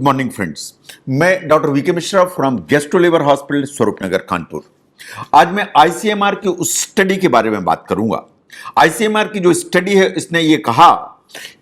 Good morning friends. मैं doctor VK Mishra from gastro liver hospital Swaroopnagar Kanpur. आज मैं आईसीएमआर की उस स्टडी के बारे में बात करूंगा। आईसीएमआर की जो स्टडी है इसने ये कहा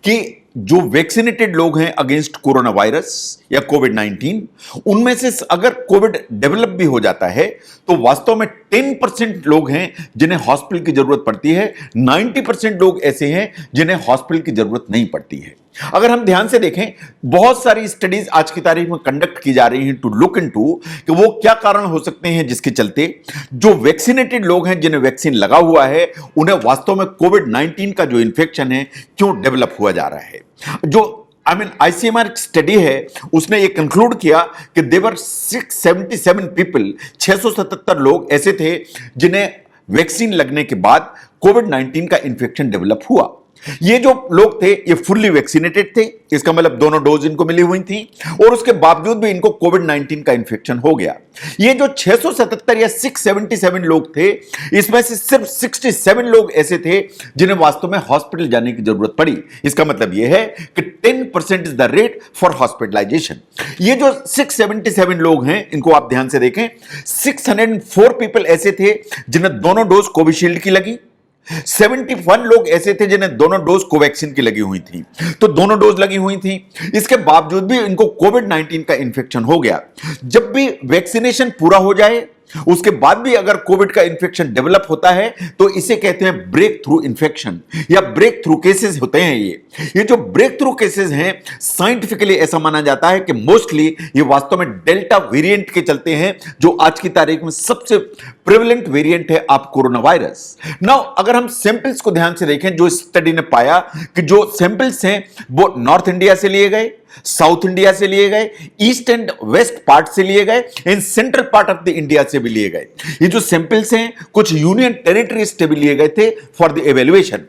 कि जो वैक्सीनेटेड लोग हैं अगेंस्ट कोरोना वायरस या कोविड-19, उनमें से अगर कोविड डेवलप भी हो जाता है तो वास्तव में 10% लोग हैं जिन्हें हॉस्पिटल की जरूरत पड़ती है, 90% लोग ऐसे हैं जिन्हें हॉस्पिटल की जरूरत नहीं पड़ती है। अगर हम ध्यान से देखें, बहुत सारी स्टडीज आज की तारीख में कंडक्ट की जा रही हैं टू लुक इनटू कि वो क्या कारण हो सकते हैं जिसके चलते जो वैक्सीनेटेड लोग हैं, जिन्हें वैक्सीन लगा हुआ है, उन्हें वास्तव में कोविड-19 का जो इन्फेक्शन है क्यों डेवलप हुआ जा रहा है। जो आईसीएमआर स्टडी है उसने ये कंक्लूड किया कि देवर 677 पीपल, 677 लोग ऐसे थे जिन्हें वैक्सीन लगने के बाद कोविड-19 का इन्फेक्शन डेवलप हुआ। ये जो लोग थे ये फुल्ली वैक्सीनेटेड थे, इसका मतलब दोनों डोज इनको मिली हुई थी और उसके बावजूद भी इनको कोविड-19 का इन्फेक्शन हो गया। ये जो 677 या 677 लोग थे, इसमें से सिर्फ 67 लोग ऐसे थे जिन्हें वास्तव में हॉस्पिटल जाने की जरूरत पड़ी। इसका मतलब यह है कि 10% is the rate for hospitalization. ये जो 677 लोग हैं, इनको आप ध्यान से देखें, 604 पीपल ऐसे थे जिन्हें दोनों डोज कोविशील्ड की लगी, 71 लोग ऐसे थे जिन्हें दोनों डोज कोवैक्सीन की लगी हुई थी, तो दोनों डोज लगी हुई थी। इसके बावजूद भी इनको कोविड-19 का इन्फेक्शन हो गया। जब भी वैक्सीनेशन पूरा हो जाए उसके बाद भी अगर कोविड का इन्फेक्शन डेवलप होता है तो इसे कहते हैं ब्रेक थ्रू इन्फेक्शन या ब्रेक थ्रू केसेस होते हैं। ये जो ब्रेक थ्रू केसेस हैं, साइंटिफिकली ऐसा माना जाता है कि मोस्टली ये वास्तव में डेल्टा वेरिएंट के चलते हैं, जो आज की तारीख में सबसे प्रेवलेंट वेरिएंट है आप कोरोना वायरस। नाउ अगर हम सैंपल्स को ध्यान से देखें, जो स्टडी ने पाया कि जो सैंपल्स हैं वो नॉर्थ इंडिया से लिए गए, साउथ इंडिया से लिए गए, ईस्ट एंड वेस्ट पार्ट से लिए गए, in central part of the India से भी लिए गए। ये जो सैंपल्स हैं कुछ यूनियन टेरिटरीज से भी लिए गए थे फॉर द एवेल्युएशन।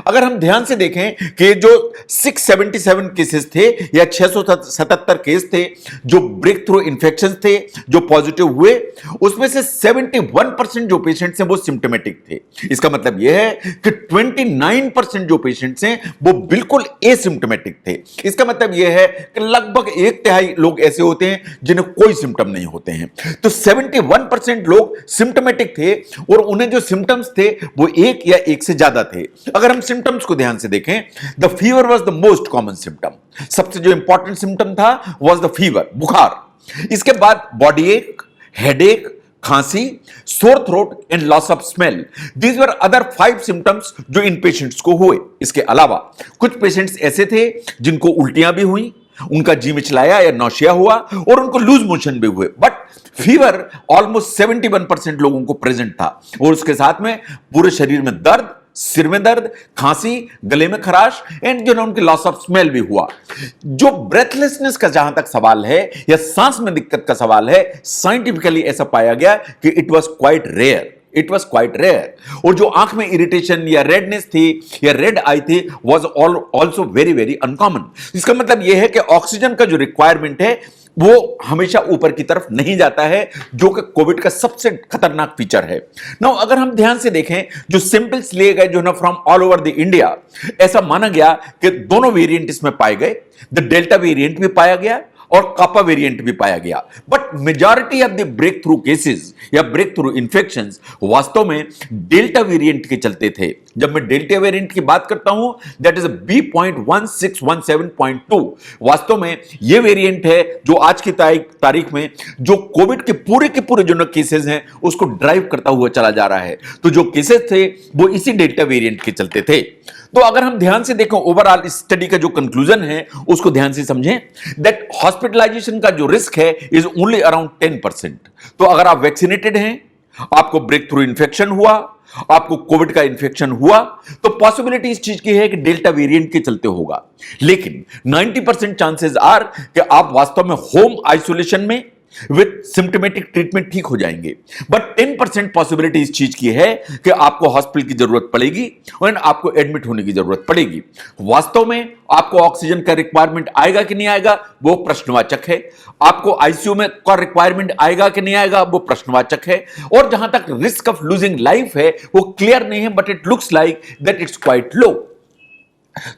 अगर हम ध्यान से देखें कि जो 677 केसेस थे या 677 केस थे जो ब्रेक थ्रू इन्फेक्शन थे जो पॉजिटिव हुए, उसमें से 71% जो पेशेंट्स हैं वो सिम्टोमेटिक थे। इसका मतलब यह है कि 29% जो पेशेंट्स हैं वो बिल्कुल एसिम्टोमेटिक थे। इसका मतलब यह है कि लगभग 1/3 लोग ऐसे होते हैं जिन्हें कोई सिम्टम नहीं होते हैं। तो 71% लोग सिम्टोमेटिक थे और उन्हें जो सिम्टम्स थे वो एक या एक से ज्यादा थे। अगर हम सिम्टम्स को ध्यान से देखें, the fever was the most common symptom. सबसे जो इंपॉर्टेंट सिम्टम था वाज द फीवर, बुखार। इसके बाद बॉडी एक, हेडेक, खांसी, sore throat and loss of smell. These were other 5 symptoms जो इन पेशेंट्स को हुए। इसके अलावा कुछ पेशेंट्स ऐसे थे जिनको उल्टियां भी हुई, उनका जी मिचलाया या नौशिया हुआ और उनको लूज मोशन भी हुए, बट फीवर ऑलमोस्ट 71% लोगों को प्रेजेंट था और उसके साथ में पूरे शरीर में दर्द, सिर में दर्द, खांसी, गले में खराश एंड जो ना उनके लॉस ऑफ स्मेल भी हुआ। जो ब्रेथलेसनेस का जहां तक सवाल है या सांस में दिक्कत का सवाल है, साइंटिफिकली ऐसा पाया गया कि इट वाज क्वाइट रेयर। और जो आंख में इरिटेशन या रेडनेस थी या रेड आई थी was also very very uncommon. इसका मतलब यह है कि ऑक्सीजन का जो रिक्वायरमेंट है वो हमेशा ऊपर की तरफ नहीं जाता है, जो कि कोविड का सबसे खतरनाक फीचर है। नाउ अगर हम ध्यान से देखें, जो सैंपल्स लिए गए जो ना from all over the India, ऐसा माना गया कि दोनों वेरिएंट इसमें पाए गए। द डेल्टा वेरिएंट भी पाया गया और कापा वेरिएंट भी पाया गया, but majority of the breakthrough cases या ब्रेक थ्रू इंफेक्शंस वास्तव में डेल्टा वेरिएंट के चलते थे। जब मैं डेल्टा वेरिएंट की बात करता हूं, दैट इज B.1617.2। वास्तव में यह वेरिएंट है जो आज की तारीख में जो कोविड के पूरे जो केसेस हैं उसको ड्राइव करता हुआ चला जा रहा है। तो जो केसेस थे वो इसी डेल्टा वेरिएंट के चलते थे। तो अगर हम ध्यान से देखें, ओवरऑल इस स्टडी का जो कंक्लूजन है उसको ध्यान से समझें, दैट हॉस्पिटलाइजेशन का जो रिस्क है इज ओनली अराउंड 10%। तो अगर आप वैक्सीनेटेड हैं, आपको ब्रेक थ्रू इन्फेक्शन हुआ, आपको कोविड का इन्फेक्शन हुआ, तो पॉसिबिलिटी इस चीज की है कि डेल्टा वेरिएंट के चलते होगा। लेकिन 90% चांसेस आर कि आप वास्तव में होम आइसोलेशन में विथ सिम्टोमेटिक ट्रीटमेंट ठीक हो जाएंगे। बट 10% पॉसिबिलिटी इस चीज की है कि आपको हॉस्पिटल की जरूरत पड़ेगी और आपको एडमिट होने की जरूरत पड़ेगी। वास्तव में आपको ऑक्सीजन का रिक्वायरमेंट आएगा कि नहीं आएगा वो प्रश्नवाचक है। आपको आईसीयू में का रिक्वायरमेंट आएगा कि नहीं आएगा वो प्रश्नवाचक है। और जहां तक रिस्क ऑफ लूजिंग लाइफ है वो क्लियर नहीं है, but it looks like that it's quite low.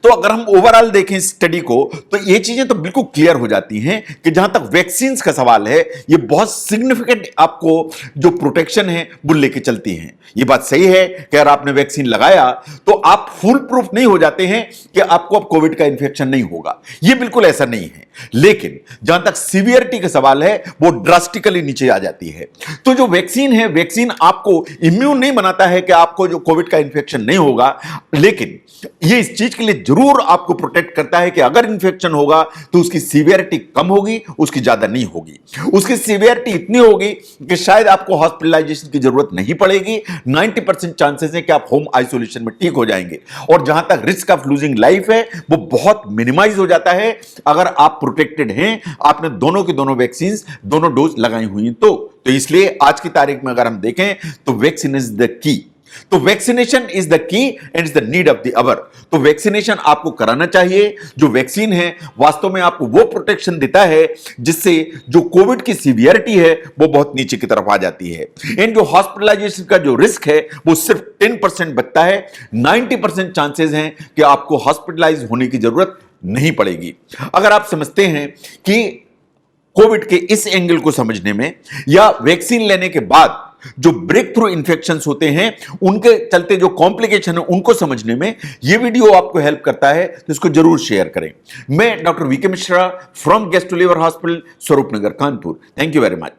तो अगर हम ओवरऑल देखें स्टडी को तो ये चीजें तो बिल्कुल क्लियर हो जाती हैं कि जहां तक वैक्सीन का सवाल है ये बहुत सिग्निफिकेंट आपको जो प्रोटेक्शन है वो लेके चलती हैं। ये बात सही है कि अगर आपने वैक्सीन लगाया तो आप फुल प्रूफ नहीं हो जाते हैं कि आपको अब कोविड का इंफेक्शन नहीं होगा, ये बिल्कुल ऐसा नहीं है। लेकिन जहां तक सीवियरिटी का सवाल है वो ड्रास्टिकली नीचे आ जाती है। तो जो वैक्सीन है, वैक्सीन आपको इम्यून नहीं बनाता है कि आपको जो कोविड का इंफेक्शन नहीं होगा, लेकिन ये इस चीज के लिए जरूर आपको प्रोटेक्ट करता है कि अगर इंफेक्शन होगा तो उसकी सीवियरिटी कम होगी, उसकी ज्यादा नहीं होगी। उसकी सीवियरिटी इतनी होगी कि शायद आपको हॉस्पिटलाइजेशन की जरूरत नहीं पड़ेगी। 90% चांसेस है कि आप होम आइसोलेशन में ठीक हो जाएंगे। और जहां तक रिस्क ऑफ लूजिंग लाइफ है वो बहुत मिनिमाइज हो जाता है अगर आप प्रोटेक्टेड हैं, आपने दोनों की दोनों वैक्सीन दोनों डोज लगाई हुई हैं। तो इसलिए आज की तारीख में अगर हम देखें तो वैक्सीन इज द की। तो vaccination is the key and is the need of the hour. तो वैक्सीनेशन आपको कराना चाहिए। जो वैक्सीन है वास्तव में आपको वो प्रोटेक्शन देता है जिससे जो कोविड की सीवियरिटी है वो बहुत नीचे की तरफ आ जाती है। एंड जो हॉस्पिटलाइजेशन का जो रिस्क है वो सिर्फ 10% बचता है। 90% चांसेस हैं कि आपको हॉस्पिटलाइज होने की जरूरत नहीं पड़ेगी। अगर आप समझते हैं कि कोविड के इस एंगल को समझने में या वैक्सीन लेने के बाद जो ब्रेक थ्रू इंफेक्शंस होते हैं उनके चलते जो कॉम्प्लिकेशन है उनको समझने में ये वीडियो आपको हेल्प करता है, तो इसको जरूर शेयर करें। मैं doctor VK Mishra from gastro liver hospital Swaroop Nagar Kanpur. Thank you very much.